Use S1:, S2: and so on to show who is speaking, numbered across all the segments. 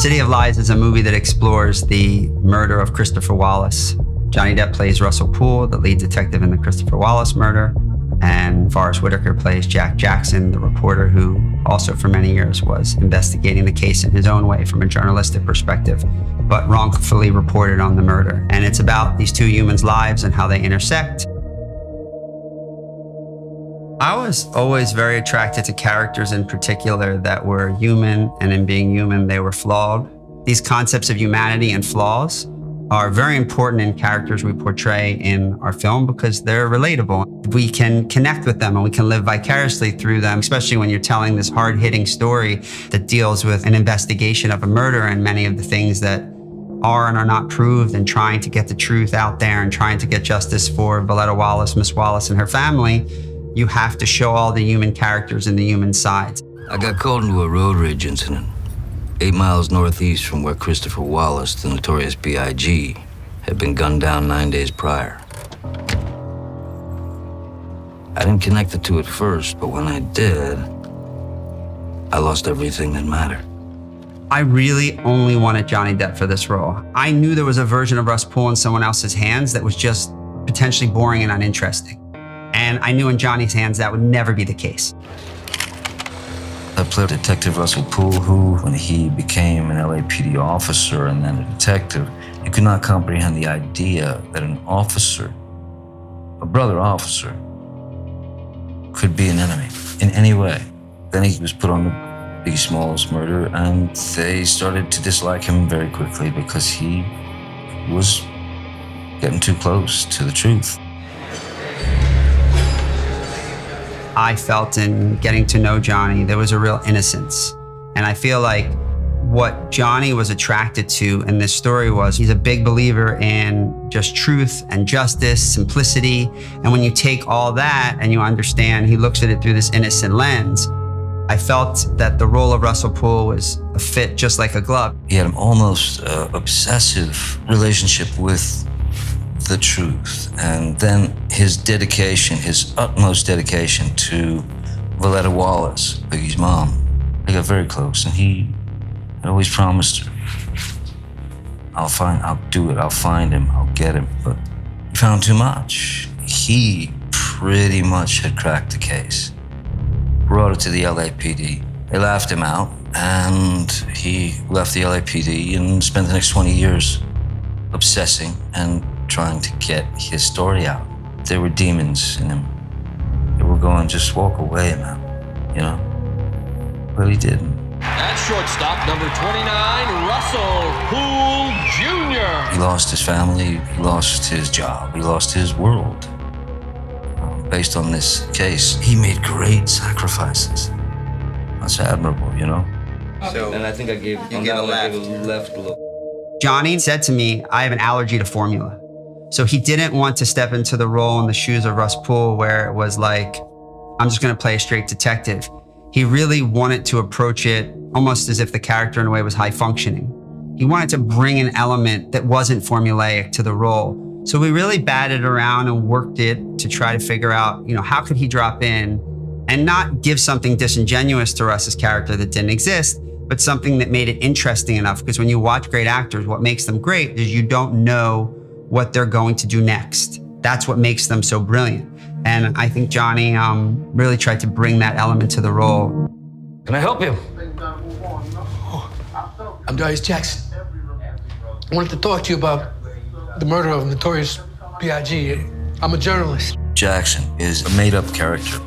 S1: City of Lies is a movie that explores the murder of Christopher Wallace. Johnny Depp plays Russell Poole, the lead detective in the Christopher Wallace murder, and Forrest Whitaker plays Jack Jackson, the reporter who also for many years was investigating the case in his own way from a journalistic perspective, but wrongfully reported on the murder. And it's about these two humans' lives and how they intersect. I was always very attracted to characters in particular that were human, and in being human, they were flawed. These concepts of humanity and flaws are very important in characters we portray in our film because they're relatable. We can connect with them and we can live vicariously through them, especially when you're telling this hard-hitting story that deals with an investigation of a murder and many of the things that are and are not proved, and trying to get the truth out there and trying to get justice for Voletta Wallace, Miss Wallace, and her family. You have to show all the human characters and the human sides.
S2: I got called into a road rage incident 8 miles northeast from where Christopher Wallace, the notorious B.I.G., had been gunned down 9 days prior. I didn't connect the two at first, but when I did, I lost everything that mattered.
S1: I really only wanted Johnny Depp for this role. I knew there was a version of Russ Poole in someone else's hands that was just potentially boring and uninteresting. And I knew in Johnny's hands that would never be the case.
S3: I played Detective Russell Poole, who, when he became an LAPD officer and then a detective, he could not comprehend the idea that an officer, a brother officer, could be an enemy in any way. Then he was put on the Biggie Smalls murder, and they started to dislike him very quickly because he was getting too close to the truth.
S1: I felt in getting to know Johnny, there was a real innocence. And I feel like what Johnny was attracted to in this story was he's a big believer in just truth and justice, simplicity. And when you take all that and you understand, he looks at it through this innocent lens. I felt that the role of Russell Poole was a fit just like a glove.
S3: He had an almost obsessive relationship with the truth, and then his dedication, his utmost dedication to Voletta Wallace, Biggie's mom. They got very close, and he had always promised her, I'll do it, I'll find him, I'll get him, but he found too much. He pretty much had cracked the case. Brought it to the LAPD. They laughed him out, and he left the LAPD and spent the next 20 years obsessing and trying to get his story out. There were demons in him. They were going, just walk away, man, you know? But he didn't.
S4: At shortstop, number 29, Russell Poole Jr.
S3: He lost his family, he lost his job, he lost his world. Based on this case, he made great sacrifices. That's admirable, you know?
S2: So, and I think I gave
S1: you get a
S2: left look.
S1: Johnny said to me, I have an allergy to formula. So he didn't want to step into the role in the shoes of Russ Poole where it was like, I'm just gonna play a straight detective. He really wanted to approach it almost as if the character in a way was high functioning. He wanted to bring an element that wasn't formulaic to the role. So we really batted around and worked it to try to figure out, how could he drop in and not give something disingenuous to Russ's character that didn't exist, but something that made it interesting enough. Because when you watch great actors, what makes them great is you don't know what they're going to do next. That's what makes them so brilliant. And I think Johnny really tried to bring that element to the role.
S2: Can I help you?
S5: I'm Darius Jackson. I wanted to talk to you about the murder of notorious B.I.G. I'm a journalist.
S3: Jackson is a made-up character,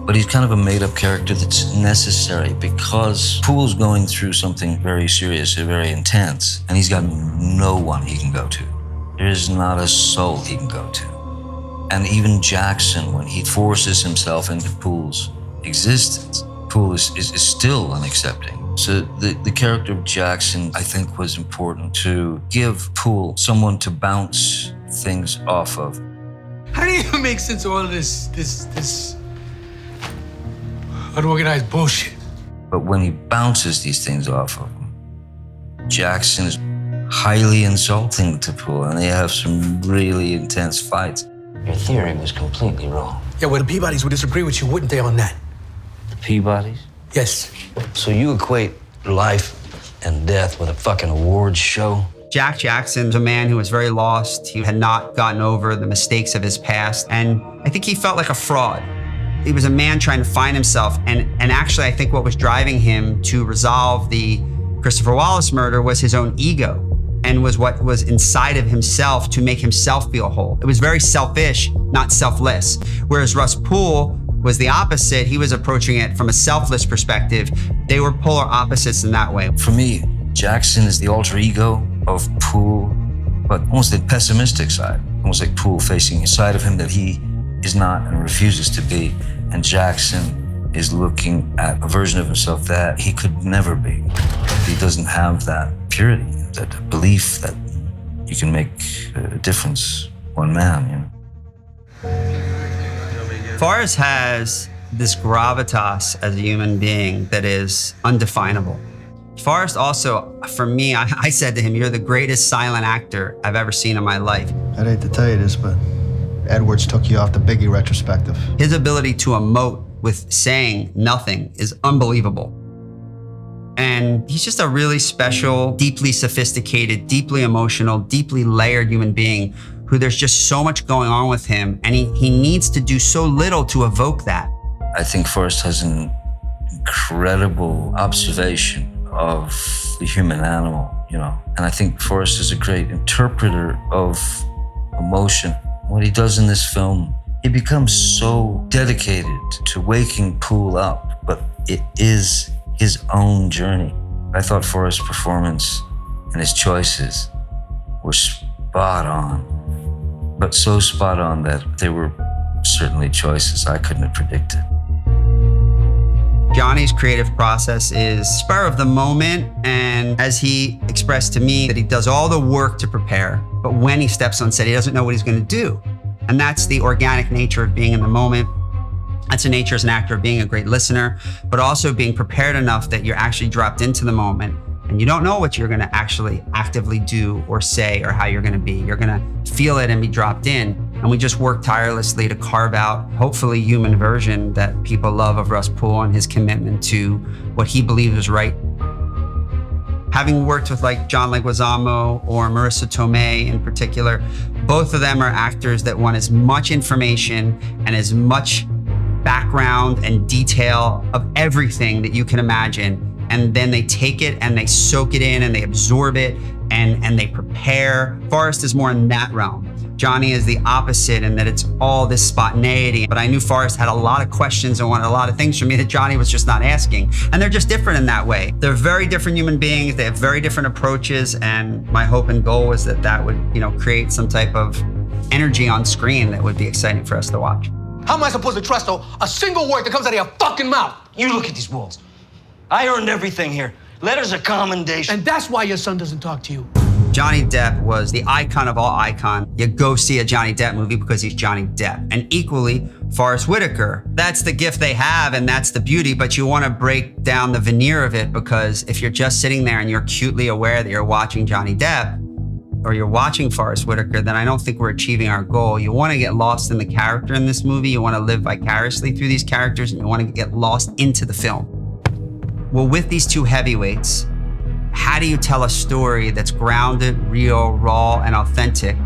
S3: but he's kind of a made-up character that's necessary because Poole's going through something very serious and very intense, and he's got no one he can go to. There's not a soul he can go to. And even Jackson, when he forces himself into Poole's existence, Poole is still unaccepting. So the character of Jackson, I think, was important to give Poole someone to bounce things off of.
S5: How do you make sense of all of this unorganized bullshit?
S3: But when he bounces these things off of him, Jackson is highly insulting to Poole, and they have some really intense fights.
S2: Your theory was completely wrong.
S5: Yeah, well, the Peabodys would disagree with you, wouldn't they, on that?
S2: The Peabodys?
S5: Yes.
S2: So you equate life and death with a fucking awards show.
S1: Jack Jackson's a man who was very lost. He had not gotten over the mistakes of his past. And I think he felt like a fraud. He was a man trying to find himself. And actually, I think what was driving him to resolve the Christopher Wallace murder was his own ego and was what was inside of himself to make himself feel whole. It was very selfish, not selfless. Whereas Russ Poole was the opposite. He was approaching it from a selfless perspective. They were polar opposites in that way.
S3: For me, Jackson is the alter ego of Poole, but almost the pessimistic side, almost like Poole facing a side of him that he is not and refuses to be. And Jackson is looking at a version of himself that he could never be. He doesn't have that purity, that belief that you can make a difference, one man, you know.
S1: Forrest has this gravitas as a human being that is undefinable. Forrest also, for me, I said to him, you're the greatest silent actor I've ever seen in my life.
S6: I'd hate to tell you this, but Edwards took you off the Biggie retrospective.
S1: His ability to emote with saying nothing is unbelievable. And he's just a really special, deeply sophisticated, deeply emotional, deeply layered human being who there's just so much going on with him, and he needs to do so little to evoke that.
S3: I think Forrest has an incredible observation of the human animal, you know. And I think Forrest is a great interpreter of emotion. What he does in this film, he becomes so dedicated to waking Poole up, but it is his own journey. I thought Forrest's performance and his choices were spot on, but so spot on that they were certainly choices I couldn't have predicted.
S1: Johnny's creative process is spur of the moment, and as he expressed to me, that he does all the work to prepare, but when he steps on set, he doesn't know what he's going to do. And that's the organic nature of being in the moment. That's the nature as an actor of being a great listener, but also being prepared enough that you're actually dropped into the moment and you don't know what you're going to actually actively do or say or how you're going to be. You're going to feel it and be dropped in. And we just work tirelessly to carve out, hopefully, human version that people love of Russ Poole and his commitment to what he believed was right. Having worked with like John Leguizamo or Marissa Tomei in particular, both of them are actors that want as much information and as much background and detail of everything that you can imagine. And then they take it and they soak it in and they absorb it and they prepare. Forrest is more in that realm. Johnny is the opposite in that it's all this spontaneity. But I knew Forrest had a lot of questions and wanted a lot of things from me that Johnny was just not asking. And they're just different in that way. They're very different human beings. They have very different approaches. And my hope and goal was that that would, create some type of energy on screen that would be exciting for us to watch.
S5: How am I supposed to trust a single word that comes out of your fucking mouth?
S7: You look at these walls. I earned everything here. Letters of commendation.
S5: And that's why your son doesn't talk to you.
S1: Johnny Depp was the icon of all icons. You go see a Johnny Depp movie because he's Johnny Depp. And equally, Forrest Whitaker. That's the gift they have and that's the beauty, but you want to break down the veneer of it, because if you're just sitting there and you're acutely aware that you're watching Johnny Depp or you're watching Forrest Whitaker, then I don't think we're achieving our goal. You want to get lost in the character in this movie. You want to live vicariously through these characters and you want to get lost into the film. Well, with these two heavyweights, how do you tell a story that's grounded, real, raw, and authentic,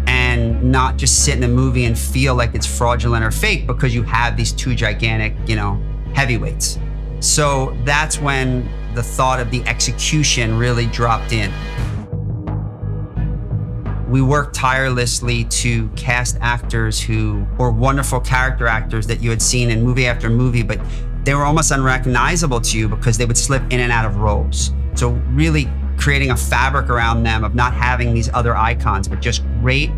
S1: and not just sit in a movie and feel like it's fraudulent or fake because you have these two gigantic, heavyweights? So that's when the thought of the execution really dropped in. We worked tirelessly to cast actors who were wonderful character actors that you had seen in movie after movie, but they were almost unrecognizable to you because they would slip in and out of roles. So really creating a fabric around them of not having these other icons, but just great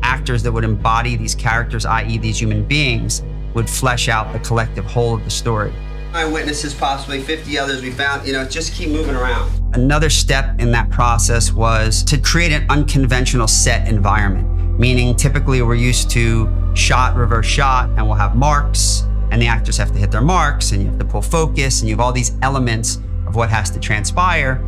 S1: actors that would embody these characters, i.e. these human beings, would flesh out the collective whole of the story.
S8: Eyewitnesses, possibly 50 others we found, just keep moving around.
S1: Another step in that process was to create an unconventional set environment, meaning typically we're used to shot, reverse shot, and we'll have marks, and the actors have to hit their marks, and you have to pull focus, and you have all these elements of what has to transpire.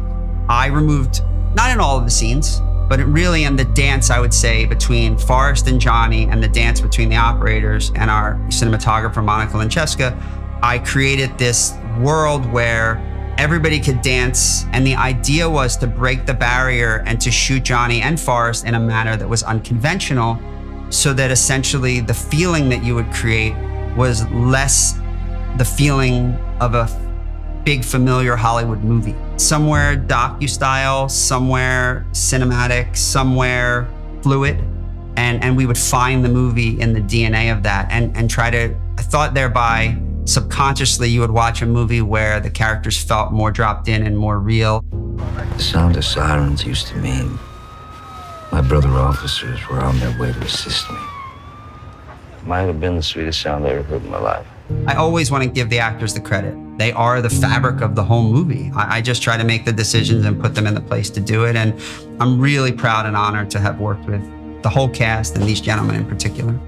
S1: I removed, not in all of the scenes, but really in the dance, I would say, between Forrest and Johnny and the dance between the operators and our cinematographer, Monica Lancheska, I created this world where everybody could dance. And the idea was to break the barrier and to shoot Johnny and Forrest in a manner that was unconventional, so that essentially the feeling that you would create was less the feeling of a big familiar Hollywood movie. Somewhere docu-style, somewhere cinematic, somewhere fluid. And we would find the movie in the DNA of that and try to, I thought thereby, subconsciously you would watch a movie where the characters felt more dropped in and more real.
S2: The sound of sirens used to mean my brother officers were on their way to assist me. It might have been the sweetest sound I ever heard in my life.
S1: I always want to give the actors the credit. They are the fabric of the whole movie. I just try to make the decisions and put them in the place to do it. And I'm really proud and honored to have worked with the whole cast and these gentlemen in particular.